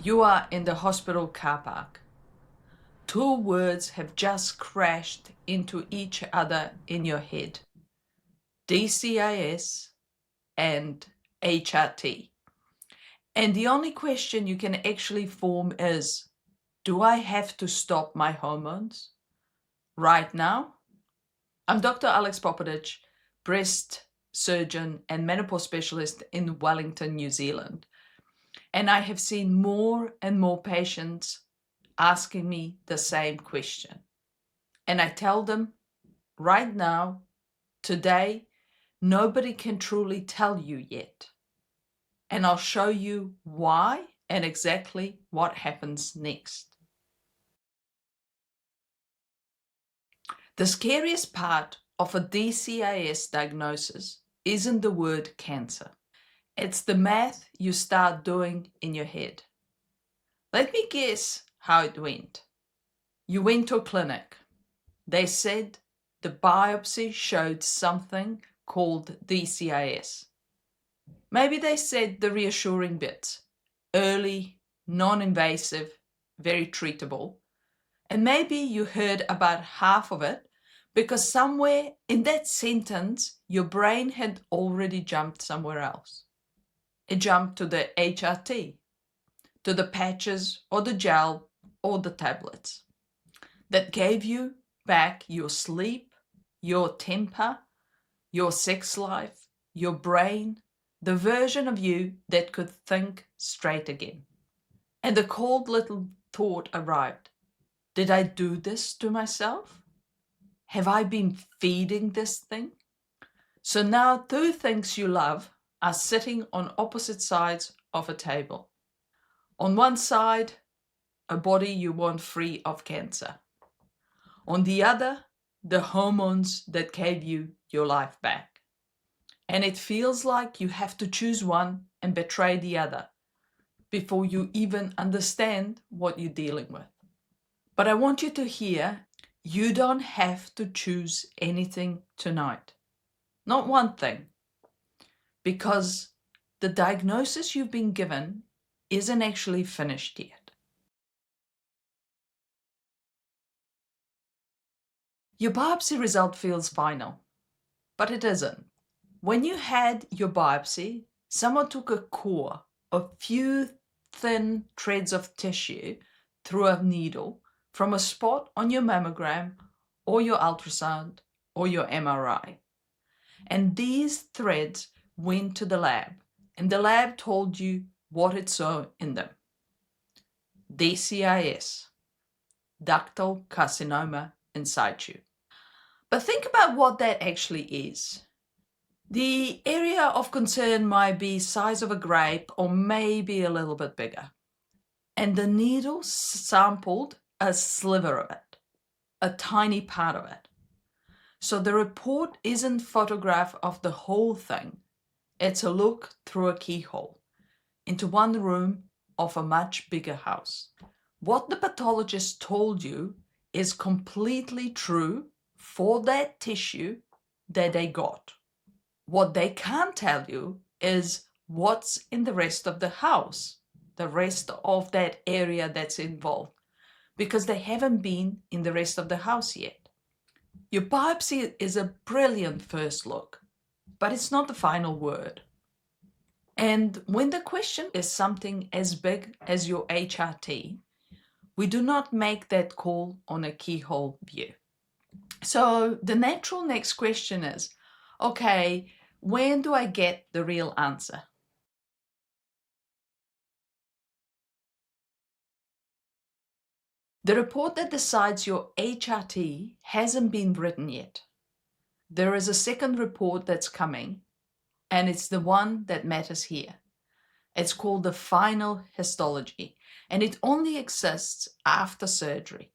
You are in the hospital car park. Two words have just crashed into each other in your head. DCIS and HRT. And the only question you can actually form is, do I have to stop my hormones right now? I'm Dr. Alex Popovich, breast surgeon and menopause specialist in Wellington, New Zealand. And I have seen more and more patients asking me the same question. And I tell them right now, today, nobody can truly tell you yet. And I'll show you why and exactly what happens next. The scariest part of a DCIS diagnosis isn't the word cancer. It's the math you start doing in your head. Let me guess how it went. You went to a clinic. They said the biopsy showed something called DCIS. Maybe they said the reassuring bits: early, non-invasive, very treatable. And maybe you heard about half of it because somewhere in that sentence, your brain had already jumped somewhere else. It jumped to the HRT, to the patches or the gel or the tablets that gave you back your sleep, your temper, your sex life, your brain, the version of you that could think straight again. And the cold little thought arrived. Did I do this to myself? Have I been feeding this thing? So now two things you love are sitting on opposite sides of a table. On one side, a body you want free of cancer. On the other, the hormones that gave you your life back. And it feels like you have to choose one and betray the other before you even understand what you're dealing with. But I want you to hear, you don't have to choose anything tonight. Not one thing. Because the diagnosis you've been given isn't actually finished yet. Your biopsy result feels final, but it isn't. When you had your biopsy, someone took a core, a few thin threads of tissue through a needle from a spot on your mammogram or your ultrasound or your MRI. And these threads went to the lab, and the lab told you what it saw in them. DCIS, ductal carcinoma in situ. But think about what that actually is. The area of concern might be size of a grape or maybe a little bit bigger. And the needle sampled a sliver of it, a tiny part of it. So the report isn't a photograph of the whole thing. It's a look through a keyhole into one room of a much bigger house. What the pathologist told you is completely true for that tissue that they got. What they can't tell you is what's in the rest of the house, the rest of that area that's involved, because they haven't been in the rest of the house yet. Your biopsy is a brilliant first look, but it's not the final word. And when the question is something as big as your HRT, we do not make that call on a keyhole view. So the natural next question is, okay, when do I get the real answer? The report that decides your HRT hasn't been written yet. There is a second report that's coming, and it's the one that matters here. It's called the final histology, and it only exists after surgery,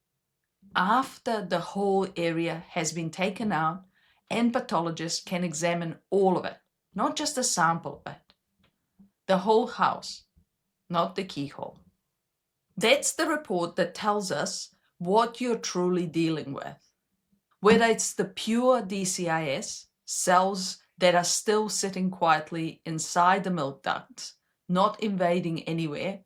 after the whole area has been taken out and pathologists can examine all of it, not just a sample of it. The whole house, not the keyhole. That's the report that tells us what you're truly dealing with. Whether it's the pure DCIS, cells that are still sitting quietly inside the milk ducts, not invading anywhere,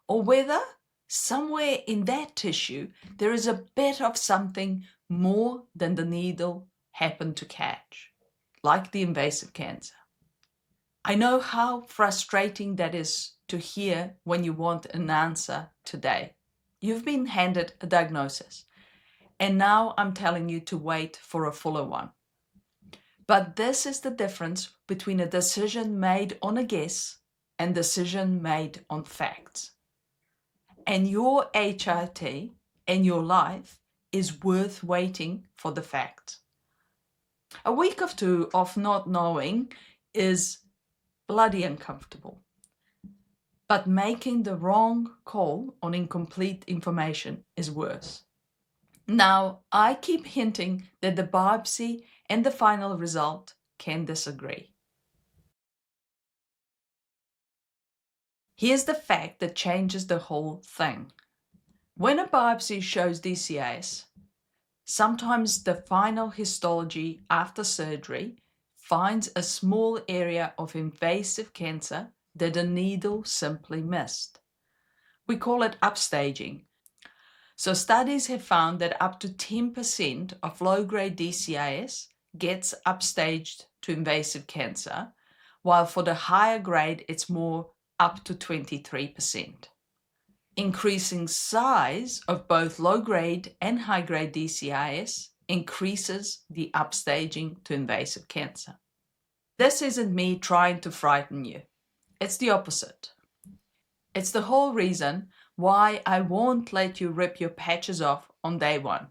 or whether somewhere in that tissue there is a bit of something more than the needle happened to catch, like the invasive cancer. I know how frustrating that is to hear when you want an answer today. You've been handed a diagnosis, and now I'm telling you to wait for a fuller one. But this is the difference between a decision made on a guess and decision made on facts. And your HRT and your life is worth waiting for the facts. A week or two of not knowing is bloody uncomfortable. But making the wrong call on incomplete information is worse. Now, I keep hinting that the biopsy and the final result can disagree. Here's the fact that changes the whole thing. When a biopsy shows DCIS, sometimes the final histology after surgery finds a small area of invasive cancer that a needle simply missed. We call it upstaging. So studies have found that up to 10% of low-grade DCIS gets upstaged to invasive cancer, while for the higher grade it's more up to 23%. Increasing size of both low-grade and high-grade DCIS increases the upstaging to invasive cancer. This isn't me trying to frighten you. It's the opposite. It's the whole reason why I won't let you rip your patches off on day one.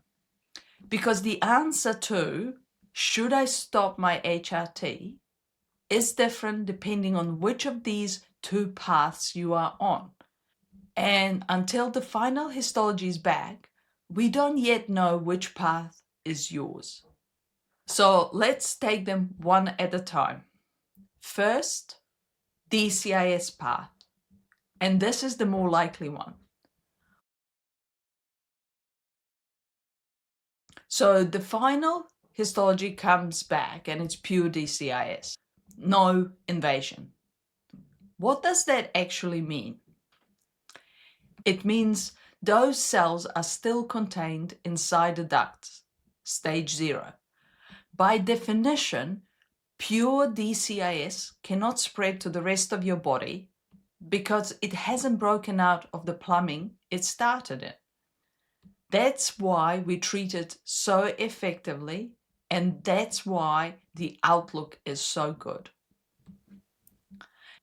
Because the answer to, should I stop my HRT, is different depending on which of these two paths you are on. And until the final histology is back, we don't yet know which path is yours. So let's take them one at a time. First, DCIS path. And this is the more likely one. So the final histology comes back and it's pure DCIS, no invasion. What does that actually mean? It means those cells are still contained inside the ducts, stage 0. By definition, pure DCIS cannot spread to the rest of your body because it hasn't broken out of the plumbing it started in. That's why we treat it so effectively, and that's why the outlook is so good.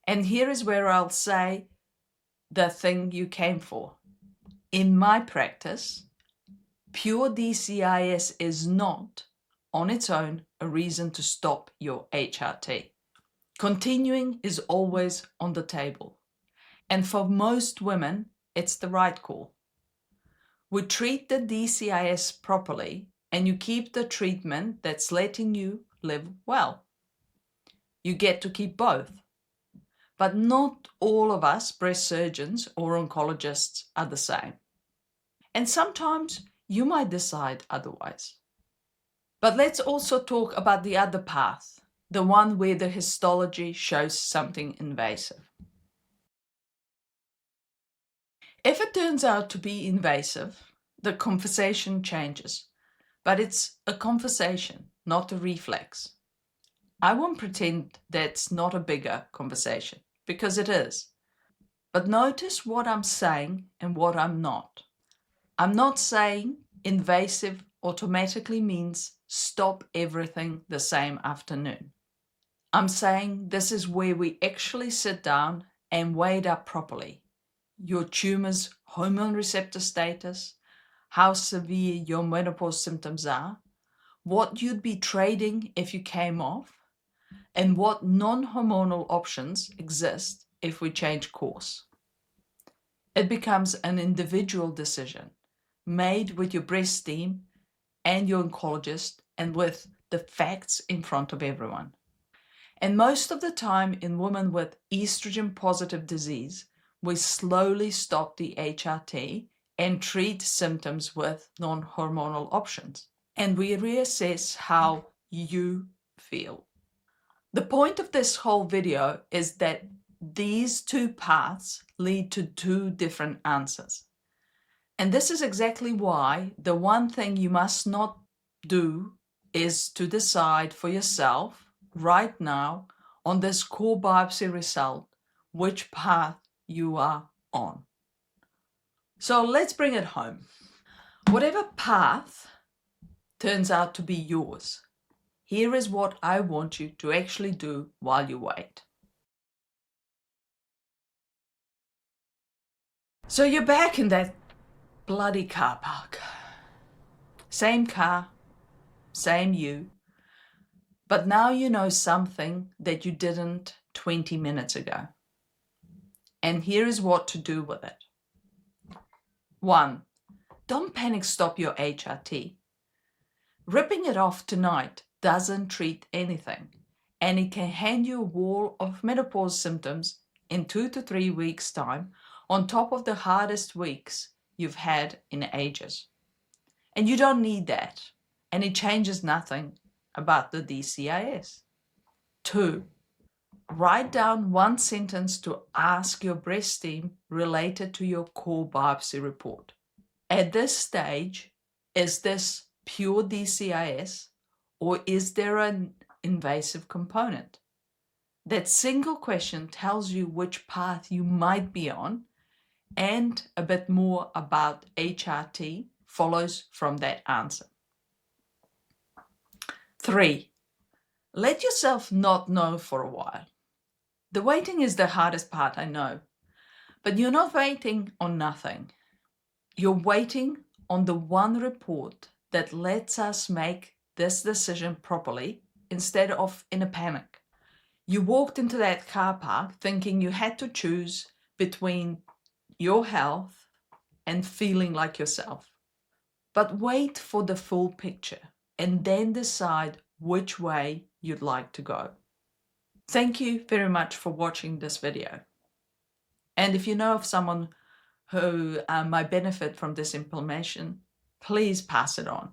And here is where I'll say the thing you came for. In my practice, pure DCIS is not, on its own, a reason to stop your HRT. Continuing is always on the table. And for most women, it's the right call. We treat the DCIS properly, and you keep the treatment that's letting you live well. You get to keep both. But not all of us breast surgeons or oncologists are the same. And sometimes you might decide otherwise. But let's also talk about the other path, the one where the histology shows something invasive. If it turns out to be invasive, the conversation changes. But it's a conversation, not a reflex. I won't pretend that's not a bigger conversation, because it is. But notice what I'm saying and what I'm not. I'm not saying invasive automatically means stop everything the same afternoon. I'm saying this is where we actually sit down and weigh it up properly. Your tumor's hormone receptor status, how severe your menopause symptoms are, what you'd be trading if you came off, and what non-hormonal options exist if we change course. It becomes an individual decision made with your breast team and your oncologist and with the facts in front of everyone. And most of the time in women with estrogen-positive disease, we slowly stop the HRT and treat symptoms with non-hormonal options. And we reassess how you feel. The point of this whole video is that these two paths lead to two different answers. And this is exactly why the one thing you must not do is to decide for yourself right now on this core biopsy result which path you are on. So let's bring it home. Whatever path turns out to be yours, here is what I want you to actually do while you wait. So you're back in that bloody car park. Same car, same you. But now you know something that you didn't 20 minutes ago. And here is what to do with it. 1. Don't panic stop your HRT. Ripping it off tonight doesn't treat anything, and it can hand you a wall of menopause symptoms in 2 to 3 weeks' time on top of the hardest weeks you've had in ages. And you don't need that, and it changes nothing about the DCIS. 2. Write down one sentence to ask your breast team related to your core biopsy report. At this stage, is this pure DCIS or is there an invasive component? That single question tells you which path you might be on, and a bit more about HRT follows from that answer. 3. Let yourself not know for a while. The waiting is the hardest part, I know, but you're not waiting on nothing. You're waiting on the one report that lets us make this decision properly instead of in a panic. You walked into that car park thinking you had to choose between your health and feeling like yourself. But wait for the full picture and then decide which way you'd like to go. Thank you very much for watching this video. And if you know of someone who might benefit from this information, please pass it on.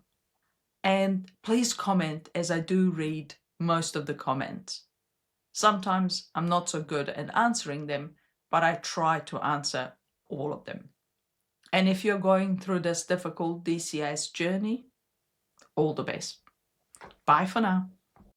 And please comment, as I do read most of the comments. Sometimes I'm not so good at answering them, but I try to answer all of them. And if you're going through this difficult DCIS journey, all the best. Bye for now.